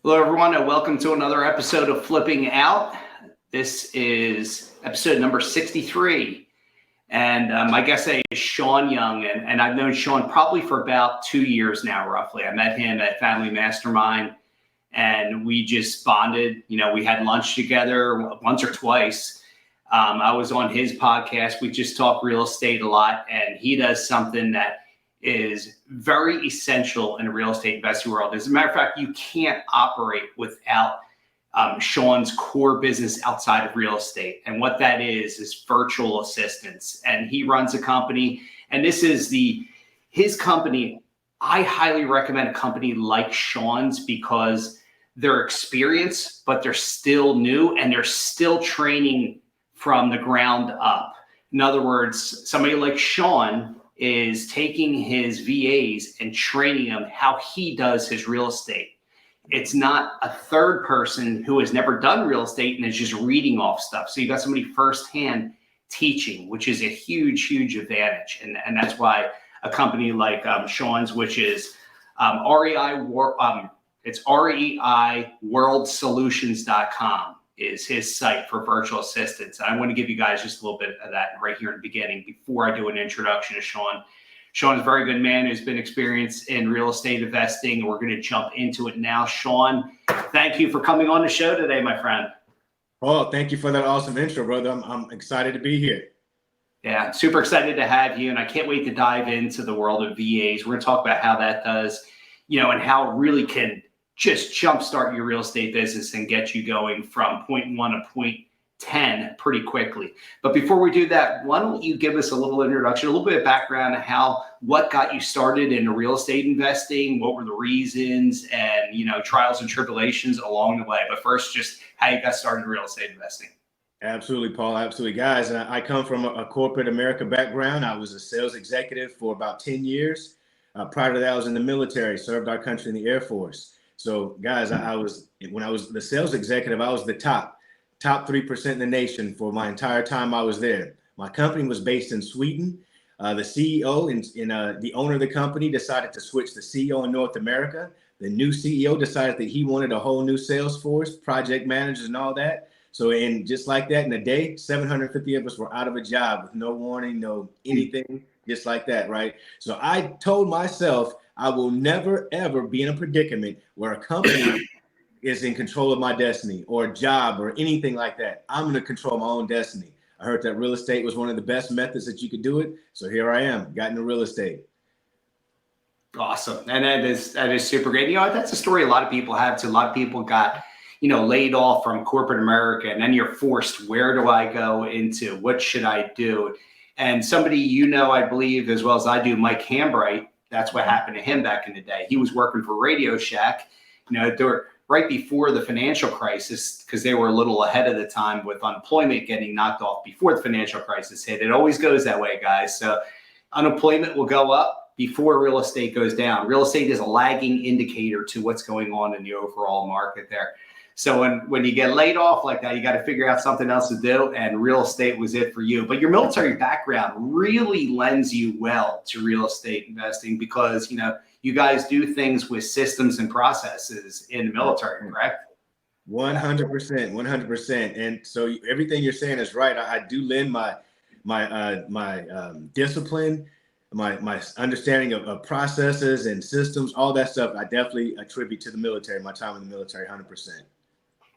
Hello, everyone, and welcome to another episode of Flipping Out. This is episode number 63. And my guest today is Shaun Young. And I've known Shaun probably for about 2 years now, roughly. I met him at Family Mastermind, and we just bonded. You know, we had lunch together once or twice. I was on his podcast. We just talk real estate a lot, and he does something that is very essential in the real estate investing world. As a matter of fact, you can't operate without Shaun's core business outside of real estate. And what that is virtual assistants. And he runs a company, and this is his company. I highly recommend a company like Shaun's because they're experienced, but they're still new and they're still training from the ground up. In other words, somebody like Shaun is taking his VAs and training them how he does his real estate. It's not a third person who has never done real estate and is just reading off stuff. So you got somebody firsthand teaching, which is a huge, huge advantage. And that's why a company like Shaun's, which is it's REIWorldSolutions.com is his site for virtual assistants. And I want to give you guys just a little bit of that right here in the beginning before I do an introduction to Shaun. Shaun is a very good man who's been experienced in real estate investing. We're going to jump into it now. Shaun, thank you for coming on the show today, my friend. Oh, thank you for that awesome intro, brother. I'm excited to be here. Yeah, super excited to have you. And I can't wait to dive into the world of VAs. We're going to talk about how that does, and how it really can just jumpstart your real estate business and get you going from point 1 to point 10 pretty quickly. But before we do that, why don't you give us a little introduction, a little bit of background on what got you started in real estate investing, what were the reasons and, trials and tribulations along the way. But first, just how you got started in real estate investing. Absolutely, Paul. Absolutely. Guys, I come from a corporate America background. I was a sales executive for about 10 years. Prior to that, I was in the military, served our country in the Air Force. So guys, when I was the sales executive, I was the top 3% in the nation for my entire time I was there. My company was based in Sweden. The CEO and the owner of the company decided to switch the CEO in North America. The new CEO decided that he wanted a whole new sales force, project managers and all that. So just like that, in a day, 750 of us were out of a job with no warning, no anything, just like that, right? So I told myself, I will never, ever be in a predicament where a company is in control of my destiny or a job or anything like that. I'm going to control my own destiny. I heard that real estate was one of the best methods that you could do it. So here I am, got into real estate. Awesome. And that is super great. That's a story a lot of people have too. A lot of people got, laid off from corporate America, and then you're forced, where do I go into? What should I do? And somebody, I believe, as well as I do, Mike Hambright, that's what happened to him back in the day. He was working for Radio Shack, they were right before the financial crisis, because they were a little ahead of the time with unemployment getting knocked off before the financial crisis hit. It always goes that way, guys. So unemployment will go up before real estate goes down. Real estate is a lagging indicator to what's going on in the overall market there. So when you get laid off like that, you got to figure out something else to do, and real estate was it for you. But your military background really lends you well to real estate investing because, you guys do things with systems and processes in the military, correct? 100%. And so everything you're saying is right. I do lend my discipline, my understanding of processes and systems, all that stuff. I definitely attribute to the military, my time in the military, 100%.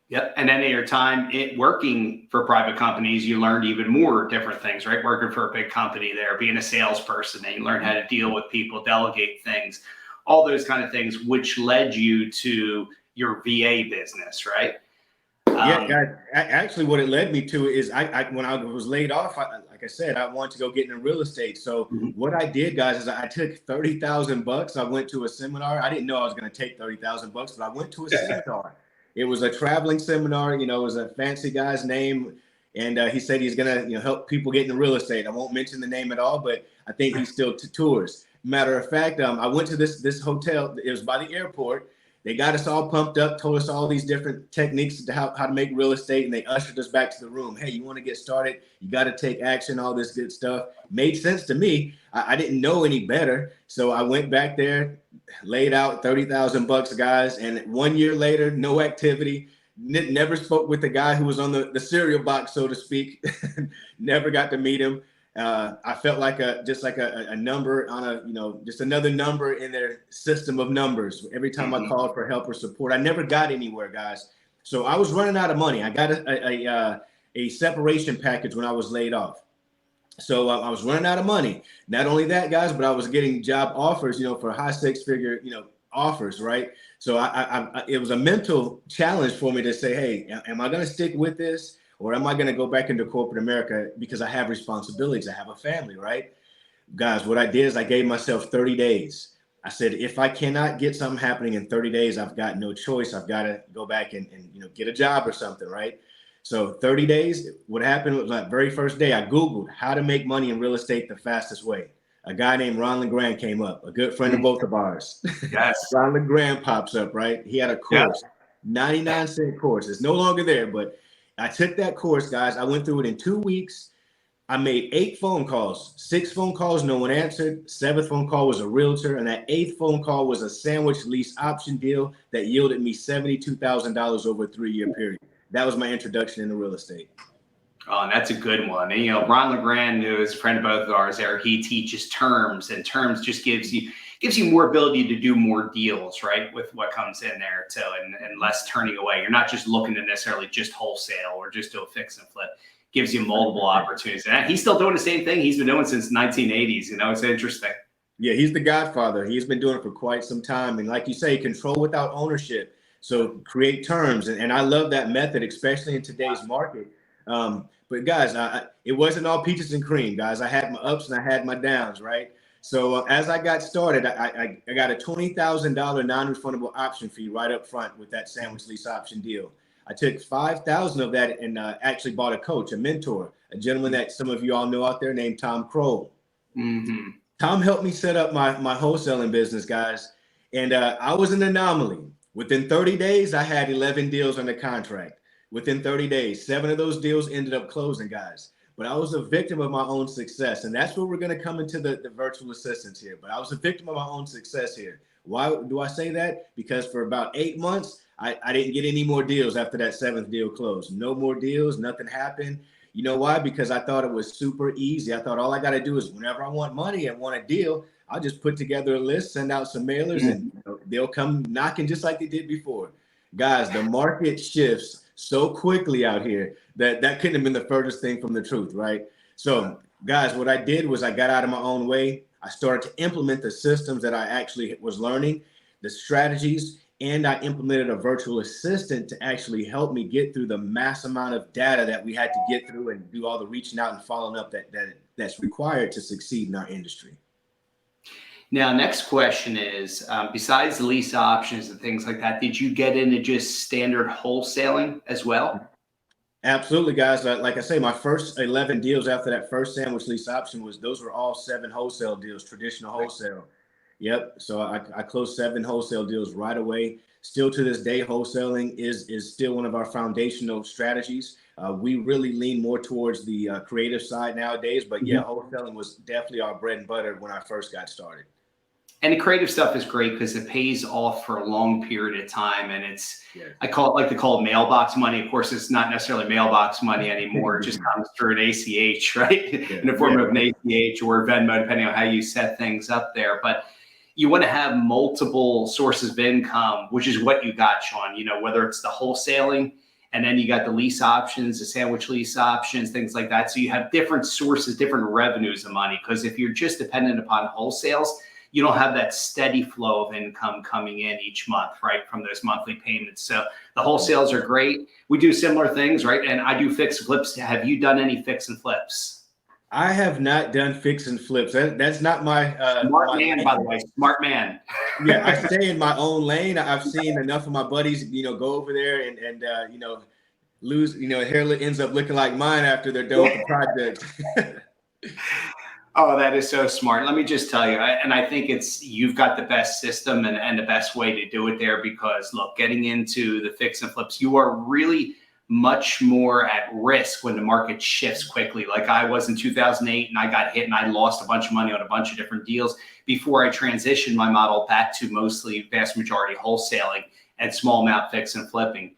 Yep. And then at your time working for private companies, you learned even more different things, right? Working for a big company there, being a salesperson, and you learn how to deal with people, delegate things, all those kind of things, which led you to your VA business, right? Yeah, guys, actually what it led me to is when I was laid off, like I said, I wanted to go get into real estate. So what I did, guys, is I took $30,000. I went to a seminar. I didn't know I was going to take $30,000, but I went to a seminar. It was a traveling seminar, it was a fancy guy's name. And he said he's going to help people get into real estate. I won't mention the name at all, but I think he still tours. Matter of fact, I went to this hotel. It was by the airport. They got us all pumped up, told us all these different techniques to how to make real estate, and they ushered us back to the room. Hey, you want to get started? You got to take action, all this good stuff. Made sense to me. I didn't know any better. So I went back there, laid out $30,000, guys. And 1 year later, no activity. Never spoke with the guy who was on the cereal box, so to speak. Never got to meet him. I felt like just like a number on just another number in their system of numbers. Every time I called for help or support, I never got anywhere, guys. So I was running out of money. I got a separation package when I was laid off. So I was running out of money. Not only that, guys, but I was getting job offers, for high six-figure, offers, right? So it was a mental challenge for me to say, hey, am I going to stick with this? Or am I going to go back into corporate America because I have responsibilities? I have a family, right? Guys, what I did is I gave myself 30 days. I said, if I cannot get something happening in 30 days, I've got no choice. I've got to go back and get a job or something, right? So 30 days, what happened was that very first day, I Googled how to make money in real estate the fastest way. A guy named Ron LeGrand came up, a good friend of both of ours. Yes. Ron LeGrand pops up, right? He had a course, 99-cent course. It's no longer there, but I took that course, guys. I went through it in 2 weeks. I made 8 phone calls, 6 phone calls, no one answered. 7th phone call was a realtor. And that 8th phone call was a sandwich lease option deal that yielded me $72,000 over a 3-year period. That was my introduction into real estate. Oh, and that's a good one. And, Ron LeGrand, who is a friend of both of ours there, he teaches terms, and terms just gives you more ability to do more deals, right? With what comes in there too, and less turning away. You're not just looking to necessarily just wholesale or just do a fix and flip. Gives you multiple opportunities. And he's still doing the same thing he's been doing since 1980s. It's interesting. Yeah, he's the godfather. He's been doing it for quite some time. And like you say, control without ownership. So create terms. And I love that method, especially in today's market. But guys, it wasn't all peaches and cream, guys. I had my ups and I had my downs, right? So as I got started, I got a $20,000 non-refundable option fee right up front with that sandwich lease option deal. I took $5,000 of that and actually bought a coach, a mentor, a gentleman that some of you all know out there named Tom Kroll. Mm-hmm. Tom helped me set up my wholesaling business, guys. And I was an anomaly. Within 30 days, I had 11 deals under contract. Within 30 days, 7 of those deals ended up closing, guys. But I was a victim of my own success. And that's where we're going to come into the virtual assistants here. But I was a victim of my own success here. Why do I say that? Because for about 8 months, I didn't get any more deals after that 7th deal closed. No more deals. Nothing happened. You know why? Because I thought it was super easy. I thought all I got to do is whenever I want money and want a deal, I'll just put together a list, send out some mailers, and they'll come knocking just like they did before. Guys, the market shifts so quickly out here that couldn't have been the furthest thing from the truth, right? So, guys, what I did was I got out of my own way. I started to implement the systems that I actually was learning, the strategies, and I implemented a virtual assistant to actually help me get through the mass amount of data that we had to get through and do all the reaching out and following up that's required to succeed in our industry. Now, next question is, besides the lease options and things like that, did you get into just standard wholesaling as well? Absolutely, guys. Like I say, my first 11 deals after that first sandwich lease option those were all 7 wholesale deals, traditional wholesale. Yep. So I closed 7 wholesale deals right away. Still to this day, wholesaling is still one of our foundational strategies. We really lean more towards the creative side nowadays, but yeah, wholesaling was definitely our bread and butter when I first got started. And the creative stuff is great because it pays off for a long period of time. And it's, I like to call it mailbox money. Of course, it's not necessarily mailbox money anymore. It just comes through an ACH, right? In the form of an ACH or Venmo, depending on how you set things up there. But you want to have multiple sources of income, which is what you got, Shaun, whether it's the wholesaling and then you got the lease options, the sandwich lease options, things like that. So you have different sources, different revenues of money. Because if you're just dependent upon wholesales, you don't have that steady flow of income coming in each month, right, from those monthly payments. So the wholesales are great. We do similar things, right? And I do fix and flips. Have you done any fix and flips? I have not done fix and flips. That's not my smart man, by the way. Smart man. Yeah, I stay in my own lane. I've seen enough of my buddies, go over there and lose, hair ends up looking like mine after they're done with the project. Oh, that is so smart. Let me just tell you, and I think you've got the best system and the best way to do it there because look, getting into the fix and flips, you are really much more at risk when the market shifts quickly. Like I was in 2008 and I got hit and I lost a bunch of money on a bunch of different deals before I transitioned my model back to mostly vast majority wholesaling and small amount fix and flipping.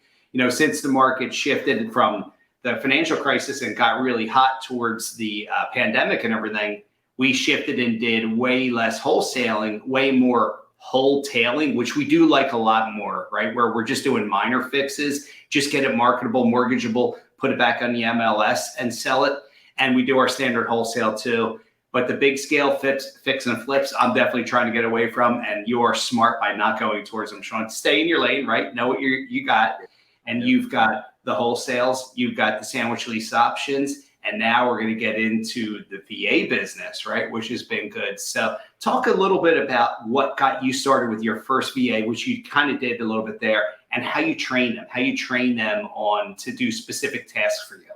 Since the market shifted from the financial crisis and got really hot towards the pandemic and everything, we shifted and did way less wholesaling, way more wholetailing, which we do like a lot more, right? Where we're just doing minor fixes, just get it marketable, mortgageable, put it back on the MLS and sell it. And we do our standard wholesale too. But the big scale fix and flips, I'm definitely trying to get away from. And you are smart by not going towards them, Shaun. Stay in your lane, right? Know what you got. And you've got the wholesales, you've got the sandwich lease options, and now we're going to get into the VA business, right? Which has been good. So talk a little bit about what got you started with your first VA, which you kind of did a little bit there, and how you train them on to do specific tasks for you.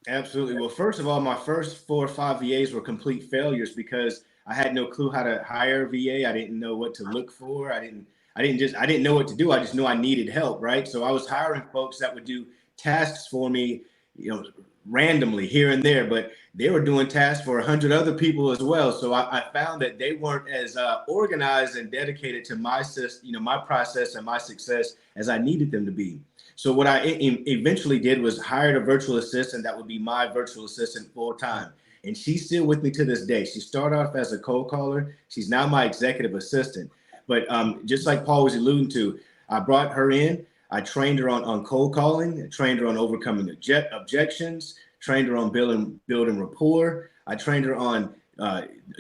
Absolutely. Well, first of all, my first 4 or 5 VAs were complete failures because I had no clue how to hire a VA. I didn't know what to look for. I didn't know what to do. I just knew I needed help, right? So I was hiring folks that would do tasks for me, randomly here and there, but they were doing tasks for 100 other people as well. So I found that they weren't as organized and dedicated to my system, my process and my success as I needed them to be. So what I eventually did was hired a virtual assistant that would be my virtual assistant full time. And she's still with me to this day. She started off as a cold caller. She's now my executive assistant. But just like Paul was alluding to, I brought her in. I trained her on cold calling, I trained her on overcoming objections, trained her on building rapport. I trained her on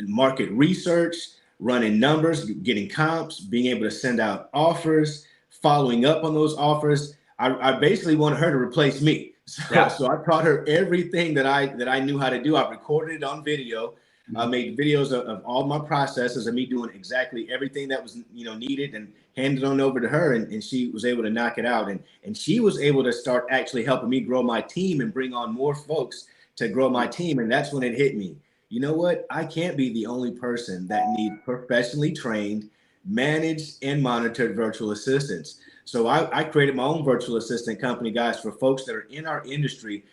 market research, running numbers, getting comps, being able to send out offers, following up on those offers. I basically wanted her to replace me. So I taught her everything that I knew how to do. I recorded it on video. I made videos of all my processes of me doing exactly everything that was needed and handed on over to her, and she was able to knock it out. And she was able to start actually helping me grow my team and bring on more folks to grow my team. And that's when it hit me. You know what? I can't be the only person that needs professionally trained, managed, and monitored virtual assistants. So I created my own virtual assistant company, guys, for folks that are in our industry,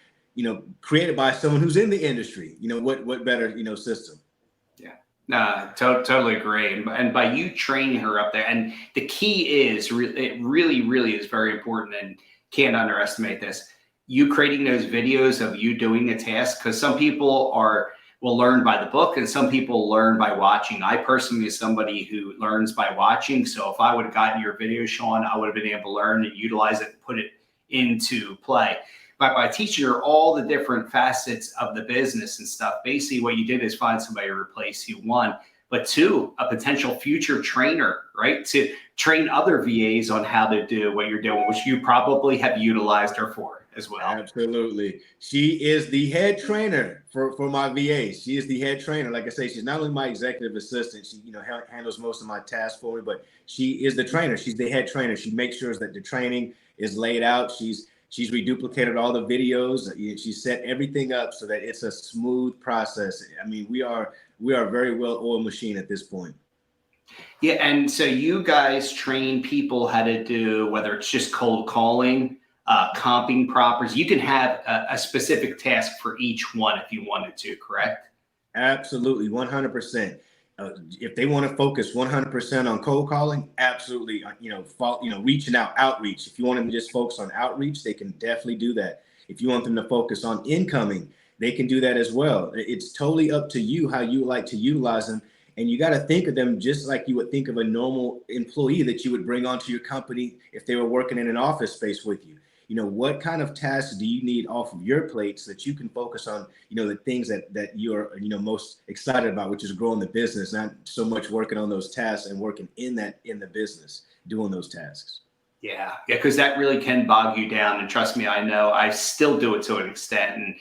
created by someone who's in the industry. What better, system? Yeah, no, totally agree. And by you training her up there, and the key is it really, really is very important, and can't underestimate this. You creating those videos of you doing the task, because some people will learn by the book and some people learn by watching. I personally is somebody who learns by watching. So if I would have gotten your video, Shaun, I would have been able to learn and utilize it and put it into play. But by teaching her all the different facets of the business and stuff, basically what you did is find somebody to replace you, one, but two, a potential future trainer, right? To train other VAs on how to do what you're doing, which you probably have utilized her for as well. Absolutely. She is the head trainer for my VAs. She is the head trainer. Like I say, she's not only my executive assistant, she handles most of my tasks for me, but she is the trainer. She's the head trainer. She makes sure that the training is laid out. She's reduplicated all the videos. She set everything up so that it's a smooth process. I mean, we are a very well-oiled machine at this point. Yeah, and so you guys train people how to do, whether it's just cold calling, comping properties. You can have a specific task for each one if you wanted to, correct? Absolutely, 100%. If they want to focus 100% on cold calling, absolutely, reaching outreach. If you want them to just focus on outreach, they can definitely do that. If you want them to focus on incoming, they can do that as well. It's totally up to you how you like to utilize them. And you got to think of them just like you would think of a normal employee that you would bring onto your company if they were working in an office space with you. What kind of tasks do you need off of your plate so that you can focus on, the things that you're, most excited about, which is growing the business, not so much working on those tasks and working in the business, doing those tasks. Yeah, because that really can bog you down. And trust me, I know I still do it to an extent.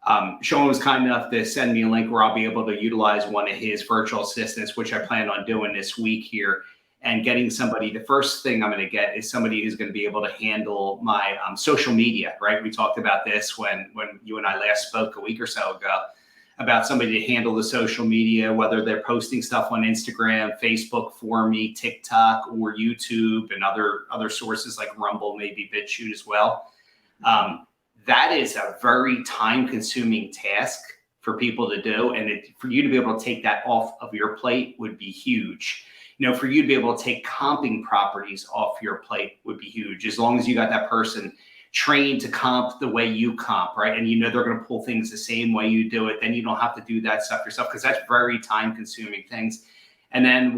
And Shaun was kind enough to send me a link where I'll be able to utilize one of his virtual assistants, which I plan on doing this week here. And getting somebody, the first thing I'm going to get is somebody who's going to be able to handle my social media, right? We talked about this when you and I last spoke a week or so ago. about somebody to handle the social media, whether they're posting stuff on Instagram, Facebook for me, TikTok, or YouTube, and other sources like Rumble, maybe BitChute as well. That is a very time-consuming task for people to do, and for you to be able to take that off of your plate would be huge. For you to be able to take comping properties off your plate would be huge, as long as you got that person trained to comp the way you comp, right? And they're going to pull things the same way you do it. Then you don't have to do that stuff yourself, because that's very time-consuming things. And then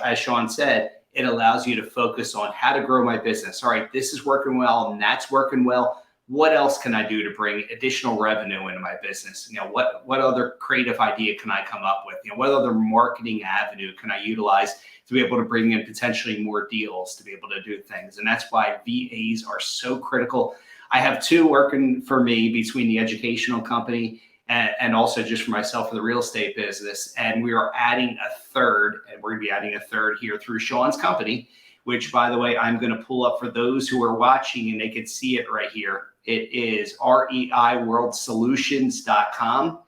as Shaun said, it allows you to focus on how to grow my business. All right, this is working well, and that's working well. What else can I do to bring additional revenue into my business? What other creative idea can I come up with? What other marketing avenue can I utilize to be able to bring in potentially more deals, to be able to do things? And that's why VAs are so critical. I have two working for me between the educational company and also just for myself for the real estate business. And we are adding a third, and we're going to be adding a third here through Shaun's company, which, by the way, I'm going to pull up for those who are watching and they can see it right here. It is reiworldsolutions.com.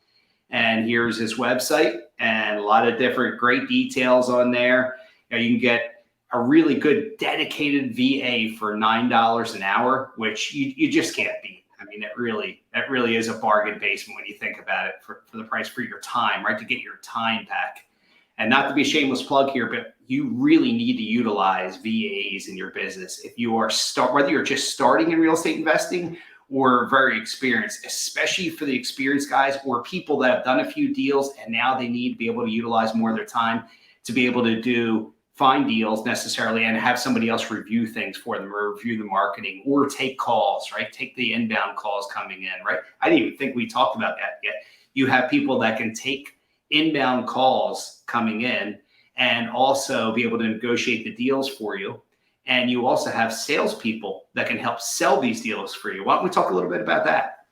And here's his website, and a lot of different great details on there. You can get a really good dedicated VA for $9 an hour, which you just can't beat. I mean, that really is a bargain basement when you think about it, for the price for your time, right? To get your time back. And not to be a shameless plug here, but you really need to utilize VAs in your business. If you are whether you're just starting in real estate investing or very experienced, especially for the experienced guys or people that have done a few deals and now they need to be able to utilize more of their time to be able to find deals necessarily and have somebody else review things for them, or review the marketing, or take calls, right? Take the inbound calls coming in, right? I didn't even think we talked about that yet. You have people that can take inbound calls coming in and also be able to negotiate the deals for you. And you also have salespeople that can help sell these deals for you. Why don't we talk a little bit about that?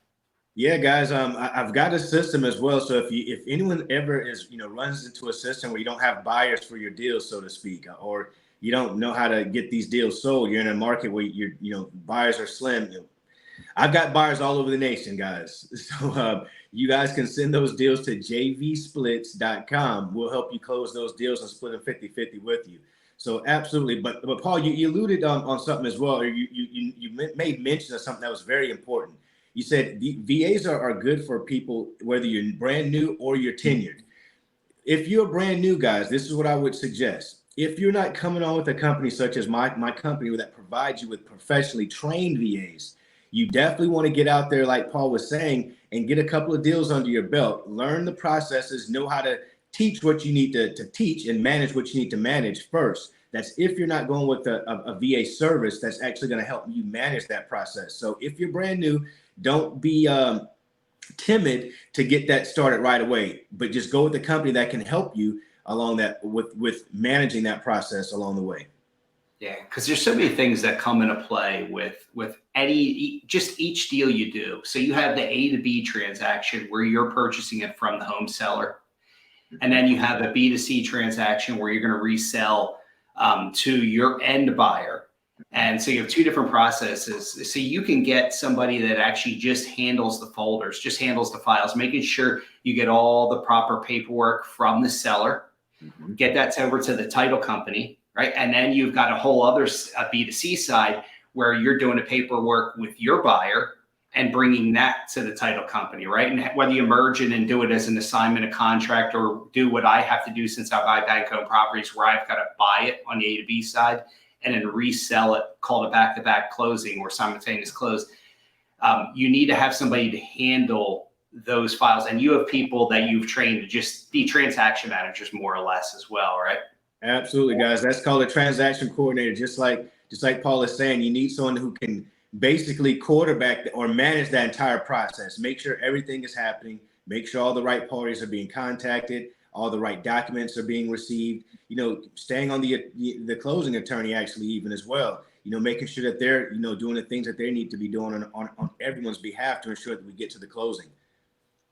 Yeah, guys, I've got a system as well. So if anyone ever runs into a system where you don't have buyers for your deals, so to speak, or you don't know how to get these deals sold, you're in a market where buyers are slim. I've got buyers all over the nation, guys. So you guys can send those deals to jvsplits.com. We'll help you close those deals and split them 50-50 with you. So absolutely. But Paul, you alluded on something as well, or you made mention of something that was very important. You said VAs are good for people, whether you're brand new or you're tenured. If you're brand new, guys, this is what I would suggest. If you're not coming on with a company such as my company that provides you with professionally trained VAs, you definitely want to get out there, like Paul was saying, and get a couple of deals under your belt. Learn the processes, know how to teach what you need to teach, and manage what you need to manage first. That's if you're not going with a VA service that's actually going to help you manage that process. So if you're brand new, don't be timid to get that started right away, but just go with the company that can help you along that with managing that process along the way. Yeah, because there's so many things that come into play with each deal you do. So you have the A to B transaction where you're purchasing it from the home seller. And then you have a B to C transaction where you're going to resell to your end buyer. And so you have two different processes. So you can get somebody that actually just handles the folders, just handles the files, making sure you get all the proper paperwork from the seller, get that over to the title company, right? And then you've got a whole other B2C side where you're doing the paperwork with your buyer and bringing that to the title company, right? And whether you merge it and do it as an assignment, a contract, or do what I have to do since I buy bank-owned properties where I've got to buy it on the A to B side and then resell it, called a back-to-back closing or simultaneous close. You need to have somebody to handle those files. And you have people that you've trained to just be transaction managers more or less as well, right? Absolutely, guys. That's called a transaction coordinator. Just like Paul is saying, you need someone who can basically quarterback or manage that entire process. Make sure everything is happening. Make sure all the right parties are being contacted. All the right documents are being received. Staying on the closing attorney actually even as well. Making sure that they're doing the things that they need to be doing on everyone's behalf to ensure that we get to the closing.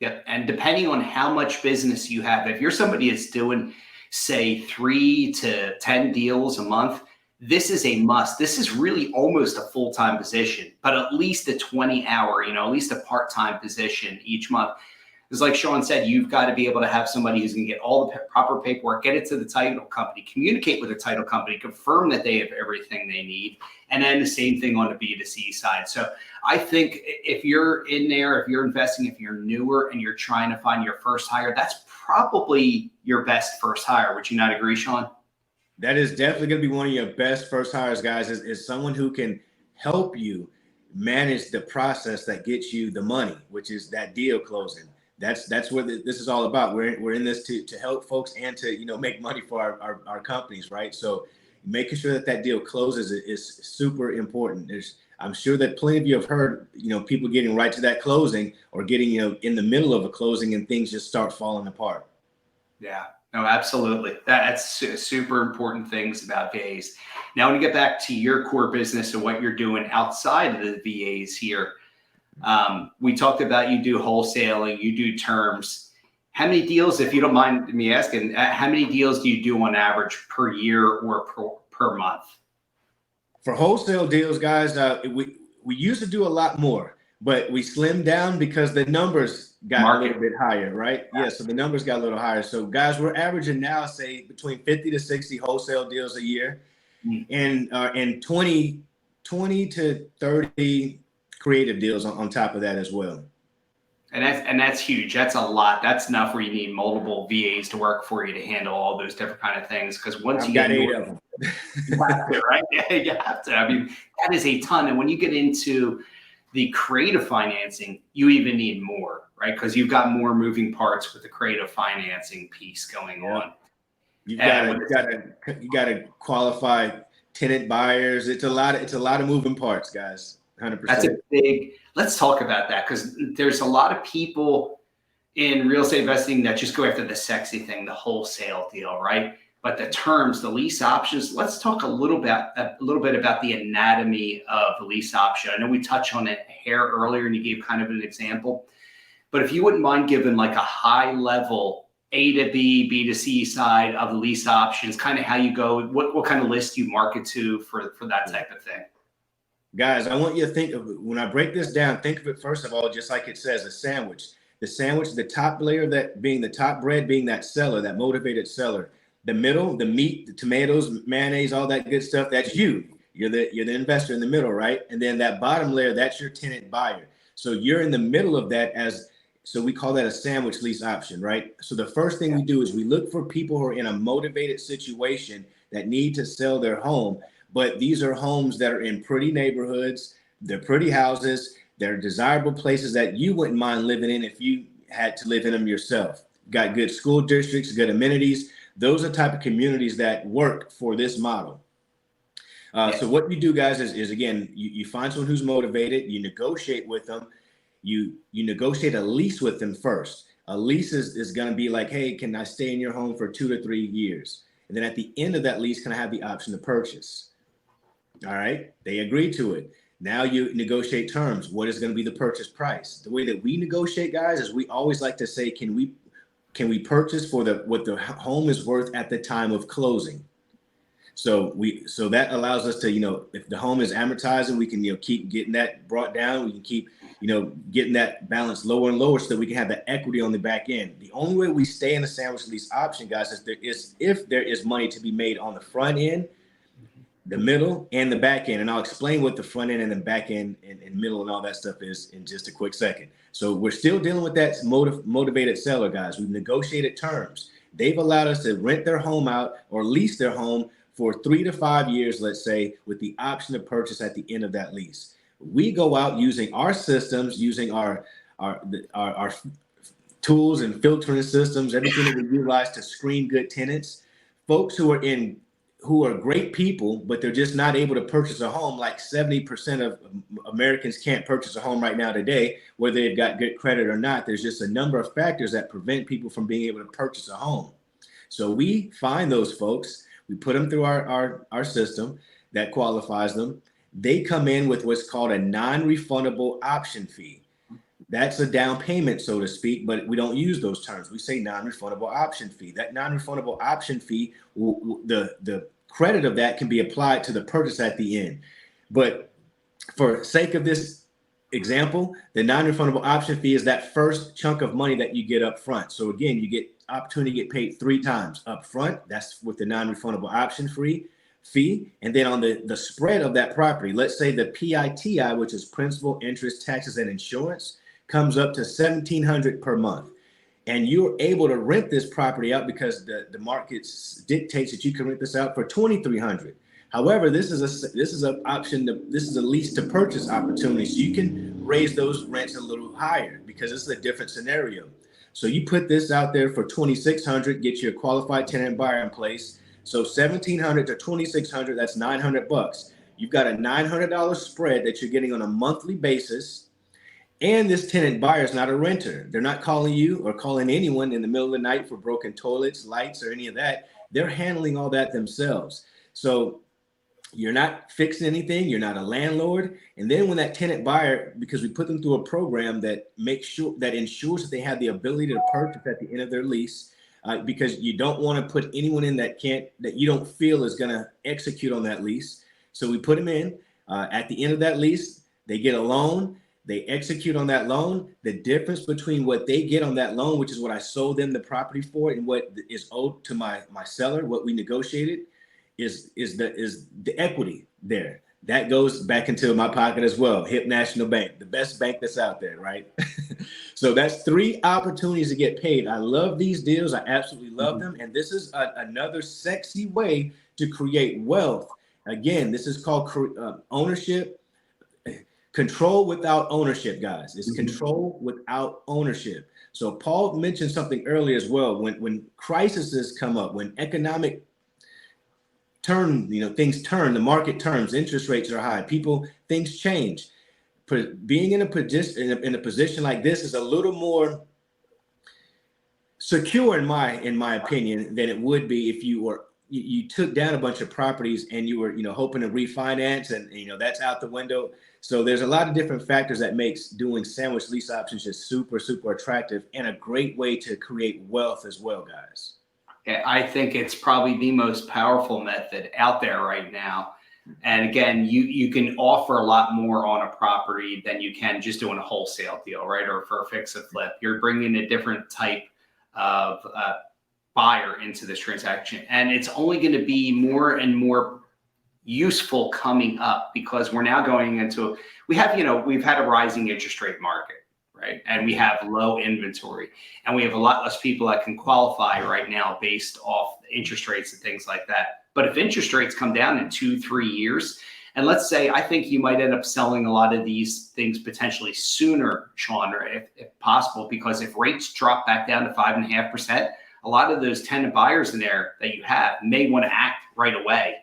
Yeah, and depending on how much business you have, if you're somebody that's doing, say, 3 to 10 deals a month, this is a must. This is really almost a full-time position, but at least a 20-hour, at least a part-time position each month. Because like Shaun said, you've got to be able to have somebody who's going to get all the proper paperwork, get it to the title company, communicate with the title company, confirm that they have everything they need. And then the same thing on the B2C side. So I think if you're in there, if you're investing, if you're newer and you're trying to find your first hire, that's probably your best first hire. Would you not agree, Shaun? That is definitely going to be one of your best first hires, guys, is someone who can help you manage the process that gets you the money, which is that deal closing. That's what this is all about. We're in this to help folks and to make money for our companies, right? So making sure that deal closes is super important. I'm sure that plenty of you have heard people getting right to that closing or getting in the middle of a closing and things just start falling apart. Yeah, no, absolutely. That's super important things about VAs. Now, I want to get back to your core business and what you're doing outside of the VAs here. We talked about you do wholesaling, you do terms. How many deals, if you don't mind me asking, how many deals do you do on average per year or per month? For wholesale deals, guys, we used to do a lot more, but we slimmed down because the numbers got a little bit higher, right? Yeah, so the numbers got a little higher. So guys, we're averaging now, say, between 50 to 60 wholesale deals a year, and 20 to 30 creative deals on top of that as well. And that's huge. That's a lot. That's enough where you need multiple VAs to work for you to handle all those different kind of things. Because once you get 8 of them, you have to, right? Yeah, you have to. I mean, that is a ton. And when you get into the creative financing, you even need more, right? Because you've got more moving parts with the creative financing piece going on. You gotta qualify tenant buyers. It's a lot of moving parts, guys. 100%. That's a big. Let's talk about that, because there's a lot of people in real estate investing that just go after the sexy thing, the wholesale deal, right? But the terms, the lease options. Let's talk a little bit about the anatomy of the lease option. I know we touched on it here earlier, and you gave kind of an example. But if you wouldn't mind giving like a high level A to B, B to C side of the lease options, kind of how you go, what kind of list you market to for that type of thing. Guys, I want you to think of it. When I break this down, think of it first of all, just like it says, a sandwich. The sandwich, the top layer, that being the top bread, being that seller, that motivated seller. The middle, the meat, the tomatoes, mayonnaise, all that good stuff, that's you. You're the investor in the middle, right? And then that bottom layer, that's your tenant buyer. So you're in the middle of that so we call that a sandwich lease option, right? So the first thing we do is we look for people who are in a motivated situation that need to sell their home. But these are homes that are in pretty neighborhoods, they're pretty houses, they're desirable places that you wouldn't mind living in if you had to live in them yourself. Got good school districts, good amenities. Those are the type of communities that work for this model. So what you do, guys, is again, you find someone who's motivated, you negotiate with them, you negotiate a lease with them first. A lease is going to be like, hey, can I stay in your home for 2 to 3 years? And then at the end of that lease, can I have the option to purchase? All right, they agree to it. Now you negotiate terms. What is going to be the purchase price? The way that we negotiate, guys, is we always like to say, can we purchase for what the home is worth at the time of closing? So that allows us to, if the home is amortizing, we can, keep getting that brought down. We can keep, getting that balance lower and lower so that we can have the equity on the back end. The only way we stay in the sandwich lease option, guys, is if there is money to be made on the front end, the middle, and the back end. And I'll explain what the front end and the back end and middle and all that stuff is in just a quick second. So we're still dealing with that motivated seller, guys. We've negotiated terms. They've allowed us to rent their home out or lease their home for 3 to 5 years, let's say, with the option to purchase at the end of that lease. We go out using our systems, using our tools and filtering systems, everything that we utilize to screen good tenants, folks who are great people, but they're just not able to purchase a home. Like 70% of Americans can't purchase a home right now today, whether they've got good credit or not. There's just a number of factors that prevent people from being able to purchase a home. So we find those folks, we put them through our system that qualifies them. They come in with what's called a non-refundable option fee. That's a down payment, so to speak, but we don't use those terms. We say non-refundable option fee. That non-refundable option fee, the credit of that can be applied to the purchase at the end. But for sake of this example, the non-refundable option fee is that first chunk of money that you get up front. So again, you get opportunity to get paid 3 times up front. That's with the non-refundable option fee. And then on the spread of that property, let's say the PITI, which is principal, interest, taxes, and insurance, comes up to $1,700 per month. And you're able to rent this property out because the market dictates that you can rent this out for $2,300. However, this is an option. This is a lease to purchase opportunity, so you can raise those rents a little higher because this is a different scenario. So you put this out there for $2,600, get your qualified tenant buyer in place. So $1,700 to $2,600, that's $900. You've got a $900 spread that you're getting on a monthly basis. And this tenant buyer is not a renter. They're not calling you or calling anyone in the middle of the night for broken toilets, lights, or any of that. They're handling all that themselves. So you're not fixing anything. You're not a landlord. And then when that tenant buyer, because we put them through a program that ensures that they have the ability to purchase at the end of their lease, because you don't want to put anyone in that you don't feel is going to execute on that lease. So we put them in at the end of that lease. They get a loan. They execute on that loan. The difference between what they get on that loan, which is what I sold them the property for, and what is owed to my seller, what we negotiated, is the equity there. That goes back into my pocket as well. HIP National Bank, the best bank that's out there, right? So that's 3 opportunities to get paid. I love these deals. I absolutely love them. And this is another sexy way to create wealth. Again, this is called ownership. Control without ownership, guys. It's control without ownership. So Paul mentioned something earlier as well. When crises come up, when economic things turn, the market turns, interest rates are high, things change. Being in a position like this is a little more secure in my opinion than it would be if you took down a bunch of properties and you were hoping to refinance, and that's out the window. So there's a lot of different factors that makes doing sandwich lease options just super attractive and a great way to create wealth as well, guys. Yeah, I think it's probably the most powerful method out there right now. And again, you can offer a lot more on a property than you can just doing a wholesale deal, right? Or for a fix and flip. You're bringing a different type of buyer into this transaction. And it's only going to be more and more useful coming up because we're now going into, we've had a rising interest rate market, right? And we have low inventory, and we have a lot less people that can qualify right now based off interest rates and things like that. But if interest rates come down in 2-3 years, and let's say, I think you might end up selling a lot of these things potentially sooner, Shaun, or if possible, because if rates drop back down to 5.5%, a lot of those tenant buyers in there that you have may want to act right away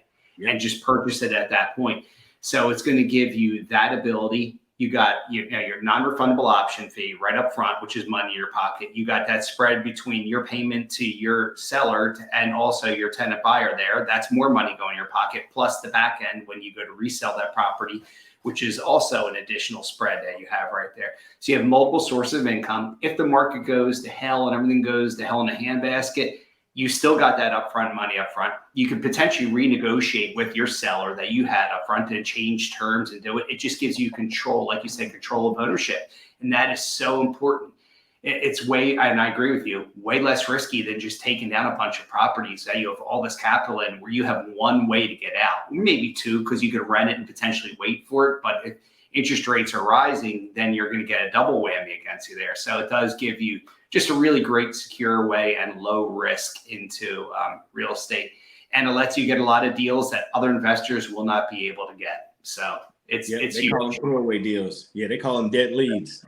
and just purchase it at that point. So it's going to give you that ability. You got your non-refundable option fee right up front, which is money in your pocket. You got that spread between your payment to your seller and also your tenant buyer there. That's more money going in your pocket, plus the back end when you go to resell that property, which is also an additional spread that you have right there. So you have multiple sources of income. If the market goes to hell and everything goes to hell in a handbasket, you still got that upfront money up front. You could potentially renegotiate with your seller that you had up front and change terms and do it. It just gives you control, like you said, control of ownership. And that is so important. It's and I agree with you, way less risky than just taking down a bunch of properties that you have all this capital in, where you have one way to get out, maybe 2, because you could rent it and potentially wait for it. But if interest rates are rising, then you're going to get a double whammy against you there. So it does give you just a really great, secure way and low risk into real estate. And it lets you get a lot of deals that other investors will not be able to get. So it's they call them throwaway deals. Yeah, they call them dead leads.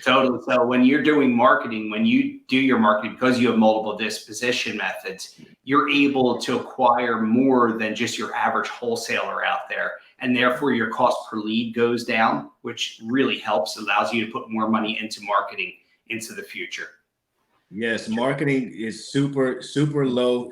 Totally. So when you're doing marketing, when you do your marketing, because you have multiple disposition methods, you're able to acquire more than just your average wholesaler out there. And therefore your cost per lead goes down, which really helps, allows you to put more money into marketing into the future. Yes, marketing is super low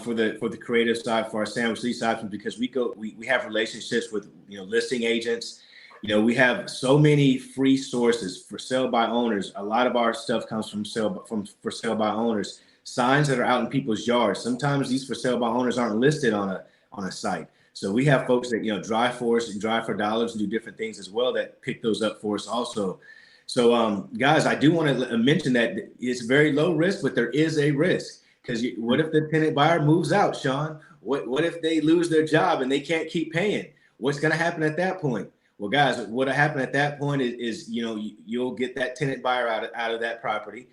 for the creative side for our sandwich lease options, because we have relationships with listing agents. We have so many free sources for sale by owners. A lot of our stuff comes from for sale by owners. Signs that are out in people's yards. Sometimes these for sale by owners aren't listed on a site. So we have folks that, drive for us and drive for dollars and do different things as well that pick those up for us also. So, guys, I do want to mention that it's very low risk, but there is a risk. Because what if the tenant buyer moves out, Shaun? What if they lose their job and they can't keep paying? What's going to happen at that point? Well, guys, what'll happen at that point is you'll get that tenant buyer out of that property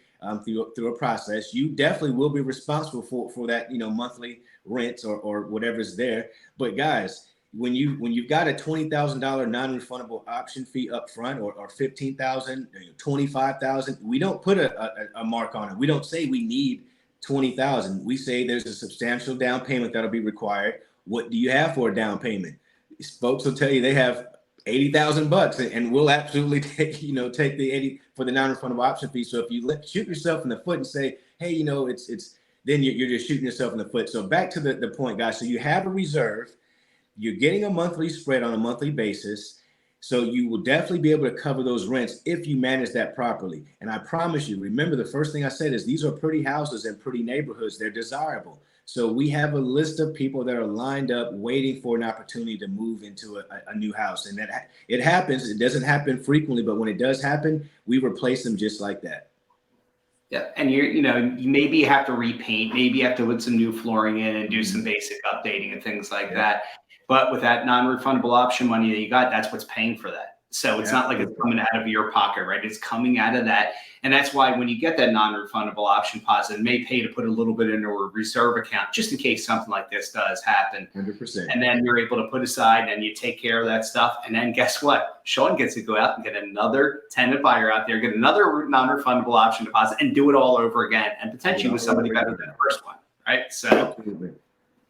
through a process. You definitely will be responsible for that monthly rent or whatever's there. But guys, when you've got a $20,000 non-refundable option fee up front, or $15,000, $25,000, we don't put a mark on it. We don't say we need $20,000. We say there's a substantial down payment that'll be required. What do you have for a down payment? Folks will tell you they have $80,000, and we'll absolutely take the 80 for the non-refundable option fee. So if you shoot yourself in the foot and say, hey, it's then you're just shooting yourself in the foot. So back to the point, guys. So you have a reserve. You're getting a monthly spread on a monthly basis. So you will definitely be able to cover those rents if you manage that properly. And I promise you, remember the first thing I said is these are pretty houses and pretty neighborhoods. They're desirable. So we have a list of people that are lined up waiting for an opportunity to move into a new house. And that it happens. It doesn't happen frequently, but when it does happen, we replace them just like that. Yeah, and you maybe you have to repaint, maybe you have to put some new flooring in and do some basic updating and things like that. But with that non-refundable option money that you got, that's what's paying for that. So it's not like it's coming out of your pocket, right? It's coming out of that. And that's why when you get that non-refundable option deposit, it may pay to put a little bit into a reserve account just in case something like this does happen. 100%. And then you're able to put aside and you take care of that stuff. And then guess what? Shaun gets to go out and get another tenant buyer out there, get another non-refundable option deposit, and do it all over again, and potentially with somebody better than the first one, right? So Absolutely.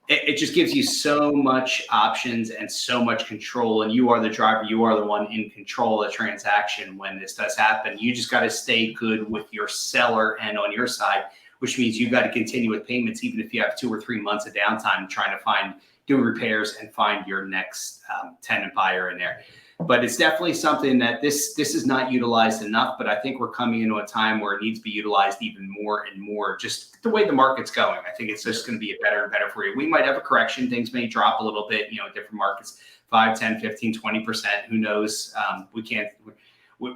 It just gives you so much options and so much control, and you are the driver. You are the one in control of the transaction when this does happen. You just got to stay good with your seller and on your side, which means you got to continue with payments even if you have 2 or 3 months of downtime trying to do repairs and find your next tenant buyer in there. But it's definitely something that this is not utilized enough, but I think we're coming into a time where it needs to be utilized even more and more, just the way the market's going. I think it's just going to be better and better for you. We might have a correction. Things may drop a little bit, different markets, 5, 10, 15, 20%. Who knows?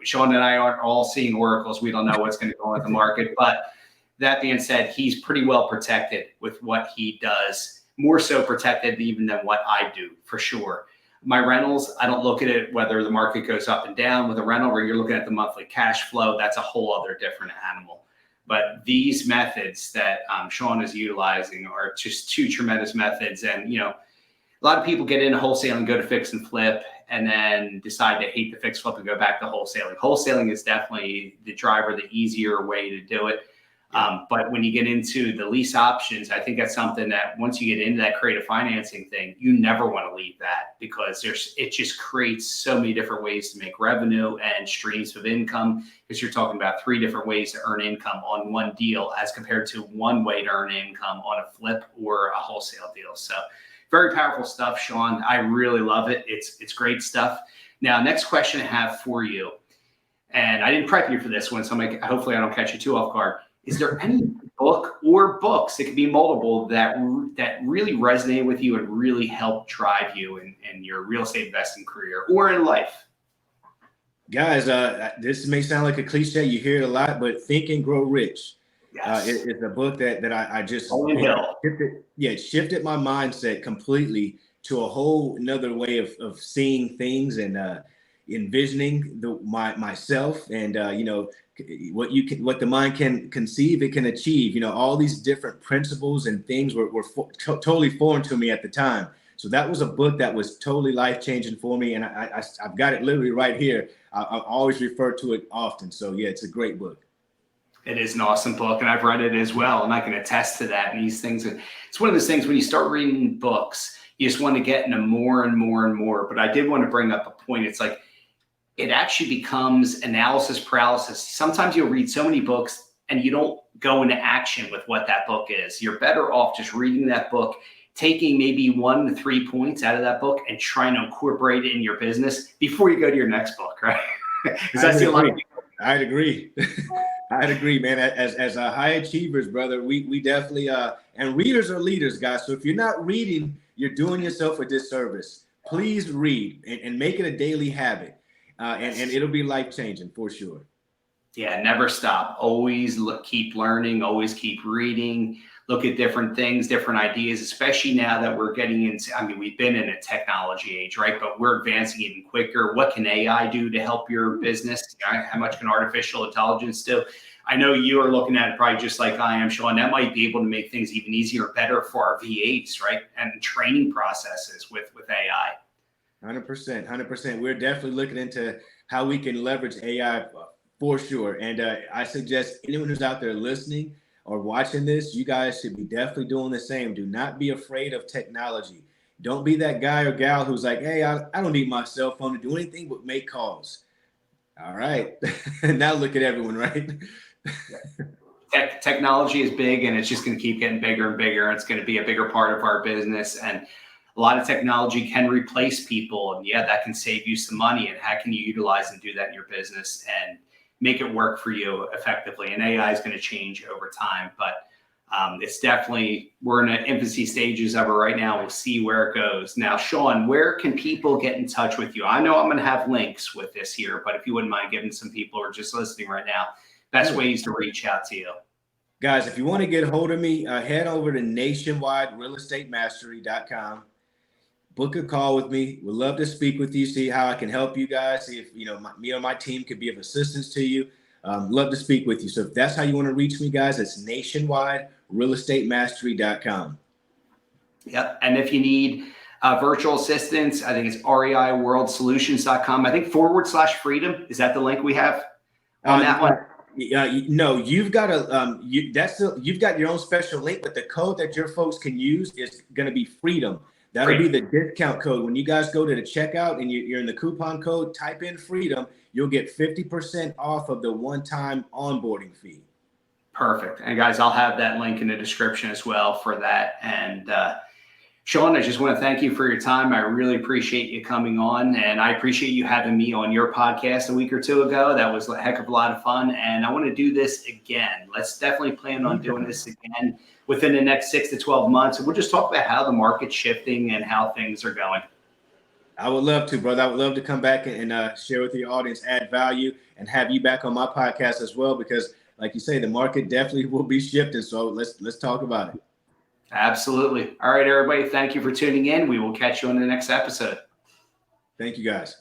Shaun and I aren't all seeing oracles. We don't know what's going to go on with the market. But that being said, he's pretty well protected with what he does, more so protected even than what I do, for sure. My rentals, I don't look at it whether the market goes up and down. With a rental where you're looking at the monthly cash flow, that's a whole other different animal. But these methods that Shaun is utilizing are just 2 tremendous methods. And, a lot of people get into wholesaling, go to fix and flip, and then decide to hate the fix flip and go back to wholesaling. Wholesaling is definitely the driver, the easier way to do it. But when you get into the lease options, I think that's something that once you get into that creative financing thing, you never want to leave that, because it just creates so many different ways to make revenue and streams of income, because you're talking about 3 different ways to earn income on one deal as compared to one way to earn income on a flip or a wholesale deal. So very powerful stuff, Shaun. I really love it. It's great stuff. Now, next question I have for you, and I didn't prep you for this one, so hopefully I don't catch you too off guard. Is there any book or books, it could be multiple, that really resonate with you and really help drive you in your real estate investing career or in life? Guys, this may sound like a cliche. You hear it a lot, but Think and Grow Rich. Yes. It's a book that I just shifted my mindset completely to a whole another way of seeing things and envisioning myself and what the mind can conceive, it can achieve. All these different principles and things were totally foreign to me at the time. So that was a book that was totally life-changing for me, and I've got it literally right here. I always refer to it often. So yeah, it's a great book. It is an awesome book, and I've read it as well, and I can attest to that. And these things, it's one of those things when you start reading books, you just want to get into more and more and more. But I did want to bring up a point. It's like, it actually becomes analysis paralysis. Sometimes you'll read so many books and you don't go into action with what that book is. You're better off just reading that book, taking maybe 1 to 3 points out of that book and trying to incorporate it in your business before you go to your next book, right? I'd agree. I'd agree, man. As high achievers, brother, we definitely and readers are leaders, guys. So if you're not reading, you're doing yourself a disservice. Please read and make it a daily habit, and it'll be life-changing for sure. Yeah, never stop. Always keep learning, always keep reading, look at different things, different ideas, especially now that we're getting into, I mean, we've been in a technology age, right? But we're advancing even quicker. What can AI do to help your business? How much can artificial intelligence do? I know you are looking at it probably just like I am, Shaun. That might be able to make things even easier, better for our VAs, right? And training processes with AI. 100%, 100%. We're definitely looking into how we can leverage AI for sure. And I suggest anyone who's out there listening or watching this, you guys should be definitely doing the same. Do not be afraid of technology. Don't be that guy or gal who's like, hey, I don't need my cell phone to do anything but make calls. All right. Now look at everyone, right? Technology is big, and it's just going to keep getting bigger and bigger. It's going to be a bigger part of our business. And a lot of technology can replace people. And yeah, that can save you some money. And how can you utilize and do that in your business and make it work for you effectively? And AI is going to change over time, but it's definitely, we're in the infancy stages of it right now. We'll see where it goes. Now, Shaun, where can people get in touch with you? I know I'm going to have links with this here, but if you wouldn't mind giving some people who are just listening right now, best ways to reach out to you. Guys, if you want to get a hold of me, head over to nationwiderealestatemastery.com. Book a call with me. We'd love to speak with you, see how I can help you guys, see if me or my team could be of assistance to you. Love to speak with you. So if that's how you want to reach me, guys, it's nationwiderealestatemastery.com. Yep. And if you need virtual assistance, I think it's reiworldsolutions.com. I think /freedom. Is that the link we have on that one? No, you've got you've got your own special link, but the code that your folks can use is going to be freedom. That'll be the discount code. When you guys go to the checkout and you're in the coupon code, type in freedom, you'll get 50% off of the one-time onboarding fee. Perfect. And guys, I'll have that link in the description as well for that. And Shaun, I just want to thank you for your time. I really appreciate you coming on, and I appreciate you having me on your podcast a week or two ago. That was a heck of a lot of fun, and I want to do this again. Let's definitely plan on doing this again within the next 6 to 12 months, and we'll just talk about how the market's shifting and how things are going. I would love to, brother. I would love to come back and share with your audience, add value, and have you back on my podcast as well, because like you say, the market definitely will be shifting. So let's talk about it. Absolutely. All right, everybody. Thank you for tuning in. We will catch you on the next episode. Thank you, guys.